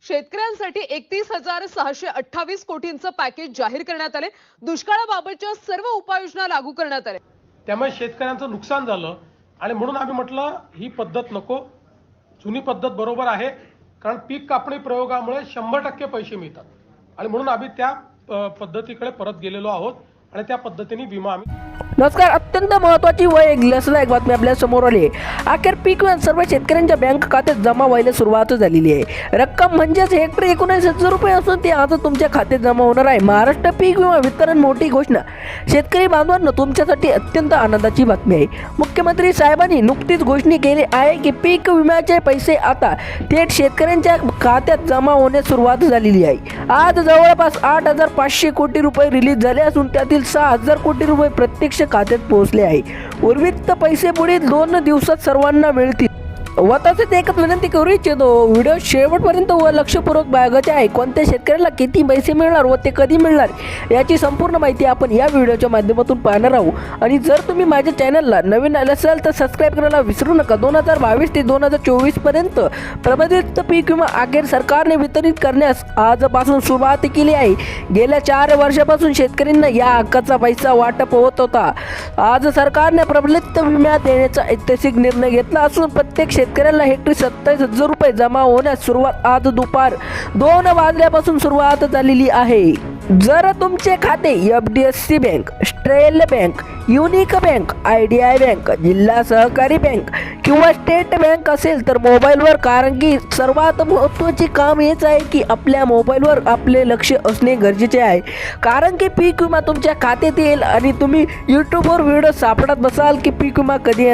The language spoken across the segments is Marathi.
शेतकऱ्यांसाठी 31,628 कोटींचं पॅकेज जाहीर करण्यात आले। दुष्काळाबाबतच्या सर्व उपाययोजना लागू करण्यात आल्या। त्यामुळे शेतकऱ्यांचं नुकसान झालं आणि म्हणून आम्ही म्हटलं ही पद्धत नको, जुनी पद्धत बरोबर आहे, कारण पीक कापणी प्रयोगामुळे 100% पैसे मिळतात आणि म्हणून आम्ही त्या पद्धतीकडे परत गेलेलो आहोत आणि त्या पद्धतीने विमा आम्ही। नमस्कार, अत्यंत महत्त्वाची व एक लसदायक बातमी आपल्या समोर आली आहे। अखेर पीक विमा सर्व शेतकऱ्यांच्या बँक खात्यात जमा व्हायला सुरुवात झालेली आहे। रक्कम म्हणजेच हेक्टरी 19,000 रुपये असून ती आज तुमच्या खात्यात जमा होणार आहे। महाराष्ट्र पीक विमा वितरण मोठी घोषणा। शेतकरी बांधवांना तुमच्यासाठी अत्यंत आनंदाची बातमी आहे। मुख्यमंत्री साहेबांनी नुकतीच घोषणा केली आहे की पीक विम्याचे पैसे आता थेट शेतकऱ्यांच्या खात्यात जमा होण्यास सुरुवात झालेली आहे। आज जवळपास 8,500 कोटी रुपये रिलीज झाले असून त्यातील 6,000 कोटी रुपये प्रत्यक्ष खात्यात पोहोचले आहे। उर्वरित पैसे पुढील 2 दिवसात सर्वांना मिळतील। व तसेच एकच विनंती करू इच्छितो, व्हिडिओ शेवटपर्यंत व लक्षपूर्वक बघायचे आहे। कोणत्या शेतकऱ्याला किती पैसे मिळणार व ते कधी मिळणार याची संपूर्ण माहिती आपण या व्हिडिओच्या माध्यमातून पाहणार आहोत। आणि जर तुम्ही माझ्या चॅनलला नवीन आले असाल तर सबस्क्राईब करायला विसरू नका। 2022 ते 2024 पर्यंत प्रबंधित पीक विमा अखेर सरकारने वितरित करण्यास आजपासून सुरुवात केली आहे। गेल्या 4 वर्षापासून शेतकऱ्यांना या हक्काचा पैसा वाटप होत होता। आज सरकारने प्रबलित विमा देण्याचा ऐतिहासिक निर्णय घेतला असून प्रत्येक शेतकऱ्याला हेक्टरी 27,000 रुपये जमा होण्यास सुरुवात आज दुपार 2 वाजल्यापासून सुरुवात झालेली आहे। जर तुमचे खाते एफडीएससी बँक, स्टेट बँक, युनिक बँक, आयडीआय बँक, जिल्हा सहकारी बँक किंवा स्टेट बँक असेल तर मोबाईलवर, कारण की सर्वात महत्त्वाचे काम हेच आहे की आपल्या मोबाईलवर आपले लक्ष असणे गरजेचे आहे। कारण की पीक विमा तुमच्या खात्यात येईल आणि तुम्ही यूट्यूबवर व्हिडिओ सापडत बसाल की पीक विमा कधी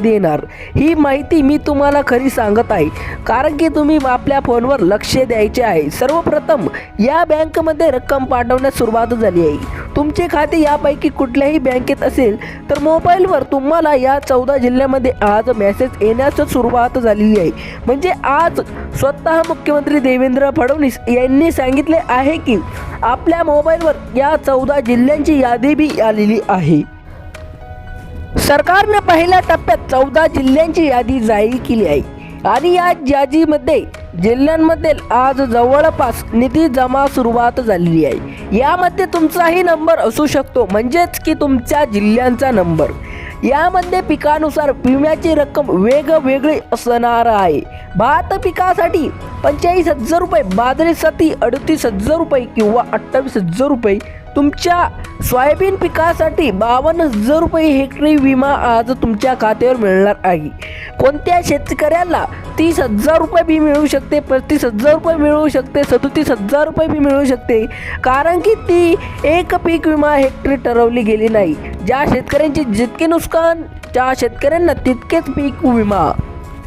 येणार ही माहिती मी तुम्हाला खरी सांगत आहे, कारण की तुम्ही आपल्या फोनवर लक्ष द्यायचे आहे। सर्वप्रथम या बँकेमध्ये रक्कम पाठवण्यास सुरुवात झाली आहे। तुमचे खाते यापैकी कुठल्याही बँकेत असेल तर मोबाईलवर तुम्हाला या 14 जिल्ह्यामध्ये आज मेसेज येण्यास सुरुवात झालेली आहे। म्हणजे आज स्वतः मुख्यमंत्री देवेंद्र फडणवीस यांनी सांगितले आहे की आपल्या मोबाईलवर या 14 जिल्ह्यांची यादी बी आलेली आहे। सरकारने पहिल्या टप्प्यात 14 जिल्ह्यांची यादी जाहीर केली आहे आणि या यादीमध्ये जिल्ह्यांमध्ये आज जवळपास निधी जमा सुरुवात झालेली आहे। यामध्ये तुमचाही नंबर असू शकतो, म्हणजेच की तुमच्या जिल्ह्यांचा नंबर। यामध्ये पिकानुसार विम्याची रक्कम वेगवेगळी असणार आहे। भात पिकासाठी 45,000 रुपये, बाजरीसाठी 38,000 रुपये किंवा 28,000 रुपये, तुमच्या सोयाबीन पिकासाठी 52,000 रुपये हेक्टरी विमा आज तुमच्या खात्यावर मिळणार आहे। कोणत्या शेतकऱ्याला 30,000 रुपये बी मिळू शकते, 35,000 रुपये मिळू शकते, 37,000 रुपये बी मिळू शकते, कारण की ती एक पीक विमा हेक्टरी ठरवली गेली नाही। ज्या शेतकऱ्यांचे जितके नुकसान त्या शेतकऱ्यांना तितकेच पीक विमा।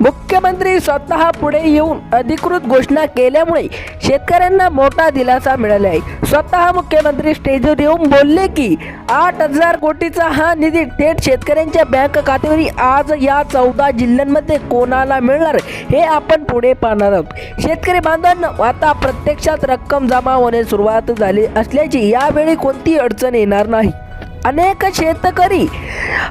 मुख्यमंत्री स्वतः पुढे येऊन अधिकृत घोषणा केल्यामुळे शेतकऱ्यांना मोठा दिलासा मिळाला आहे। स्वतः मुख्यमंत्री स्टेजवर येऊन बोलले की 8,000 कोटीचा हा निधी थेट शेतकऱ्यांच्या बँक खात्यावर आज या 14 जिल्ह्यांमध्ये कोणाला मिळणार हे आपण पुढे पाहणार आहोत। शेतकरी बांधवांना आता प्रत्यक्षात रक्कम जमा होण्यास सुरुवात झाली असल्याची यावेळी कोणतीही अडचण येणार नाही। अनेक शेतकरी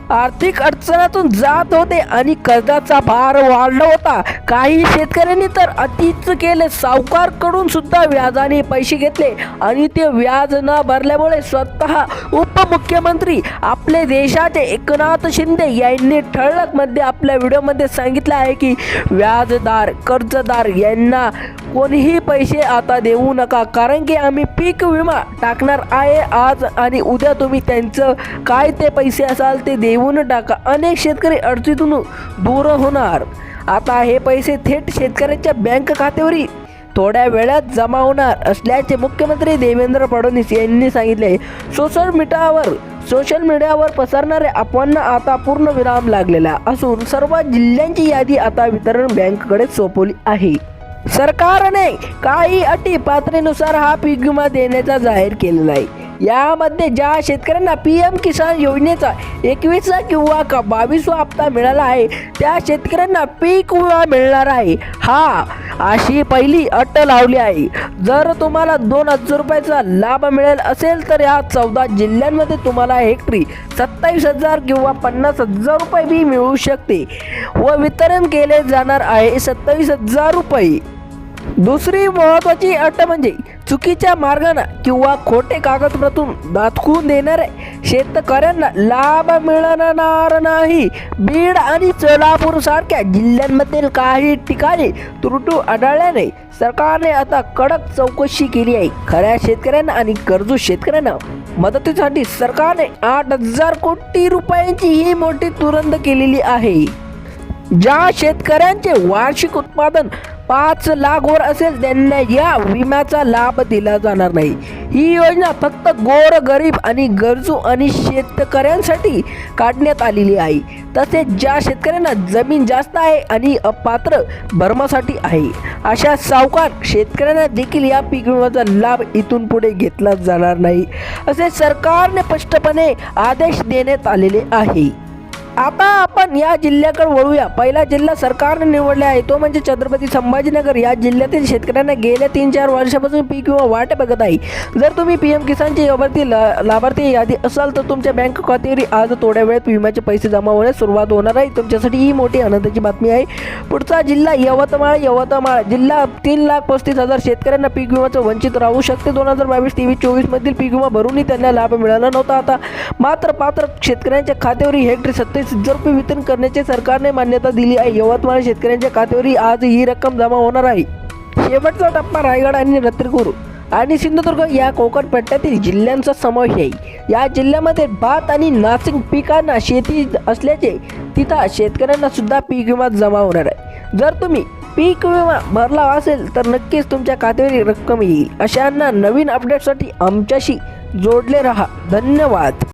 आर्थिक अडचणीतून जात होते आणि कर्जाचा भार वाढला होता। काही शेतकऱ्यांनी तर अतिच केले, सावकारकडून सुद्धा व्याजाने पैसे घेतले आणि ते व्याज न भरल्यामुळे स्वतः उपमुख्यमंत्री आपले देशाचे एकनाथ शिंदे यांनी ठळक मध्ये आपल्या व्हिडिओमध्ये सांगितले आहे की व्याजदार, कर्जदार यांना कोणीही पैसे आता देऊ नका, कारण की आम्ही पीक विमा टाकणार आहे आज आणि उद्या तुम्ही त्यांचं काय ते पैसे असाल ते देऊन टाका। अनेक शेतकरी अडचणीतून दूर होणार। आता हे पैसे थेट शेतकऱ्यांच्या बँक खात्यावर थोड्या वेळात जमा होणार असल्याचे मुख्यमंत्री देवेंद्र फडणवीस यांनी सांगितले। सोशल मीडियावर पसरणाऱ्या अफवांना आता पूर्ण विराम लागलेला असून सर्व जिल्ह्यांची यादी आता वितरण बँकेकडे सोपवली आहे। सरकारने काही अटी पात्रतेनुसार हा पीक विमा देण्याचा जाहीर केलेला आहे। यामध्ये ज्या शेतकऱ्यांना पीएम किसान योजनेचा 21 किंवा 22 हप्ता मिळाला आहे त्या शेतकऱ्यांना पीक विमा मिळणार आहे। अशी पहिली अट लावली आहे। जर तुम्हाला 2,000 रुपयाचा लाभ मिळेल असेल तर या 14 जिल्ह्यांमध्ये तुम्हाला हेक्टरी 27,000 किंवा 50,000 रुपये बी मिळू शकते व वितरण केले जाणार आहे 27,000 रुपये। दुसरी महत्वाची अट म्हणजे चुकीच्या मार्गाने किंवा खोटे कागदपत्रातून दाखवून देणाऱ्या शेतकऱ्यांना लाभ मिळणार नाही. बीड आणि सोलापूर सारख्या जिल्ह्यांमधील काही ठिकाणी त्रुटी आढळल्याने सरकारने आता कडक चौकशी केली आहे. खऱ्या शेतकऱ्यांना आणि गरजू शेतकऱ्यांना मदतीसाठी सरकारने 8,000 कोटी रुपयांची ही मोठी तुरंत केलेली आहे. ज्या शेतकऱ्यांचे वार्षिक उत्पादन 5 लाख वर असेल त्यांना या विम्याचा लाभ दिला जाणार नाही. ही योजना फक्त गोरगरीब आणि गरजू आणि शेतकऱ्यांसाठी काढण्यात आलेली आहे. तसेच ज्या शेतकऱ्यांना जमीन जास्त आहे आणि अपात्र भरमासाठी आहे अशा सावकार शेतकऱ्यांना देखील या पीक विम्याचा लाभ इथून पुढे घेतला जाणार नाही असे सरकारने स्पष्टपणे आदेश देण्यात आलेले आहे. आता आपण या जिल्ह्याकडे वळूया. पहिला जिल्हा सरकारने निवडला आहे तो म्हणजे छत्रपती संभाजीनगर. या जिल्ह्यातील शेतकऱ्यांना गेल्या 3-4 वर्षापासून पीक विमा वाट बघत आहे. जर तुम्ही PM किसानचे लाभार्थी यादी असाल तर तुमच्या बँक खात्यावर आज थोड्या वेळात विम्याचे पैसे जमा होण्यास सुरुवात होणार आहे. तुमच्यासाठी ही मोठी आनंदाची बातमी आहे. पुढचा जिल्हा यवतमाळ जिल्हा 3,35,000 शेतकऱ्यांना पीक विम्याचं वंचित राहू शकते. 2022-23-24 मधील पीक विमा भरूनही त्यांना लाभ मिळाला नव्हता. आता मात्र पात्र शेतकऱ्यांच्या खात्यावर हेक्टरी 27,000 रुपये वितरण करण्याची सरकारने मान्यता दिली आहे. यवतमाळ शेतकऱ्यांच्या खात्यावर आज ही रक्कम जमा होणार आहे. शेवटचा टप्पा रायगड आणि रत्नागिरी आणि सिंधुदुर्ग या कोकण पट्ट्यातील जिल्ह्यांचा समावेश आहे. या जिल्ह्यामध्ये भात आणि नाशिक पिकांना शेती असल्याचे तिथं शेतकऱ्यांना सुद्धा पीक विमा जमा होणार आहे. जर तुम्ही पीक विमा भरला असेल तर नक्कीच तुमच्या खात्यावर रक्कम येईल. अशांना नवीन अपडेटसाठी आमच्याशी जोडले रहा. धन्यवाद.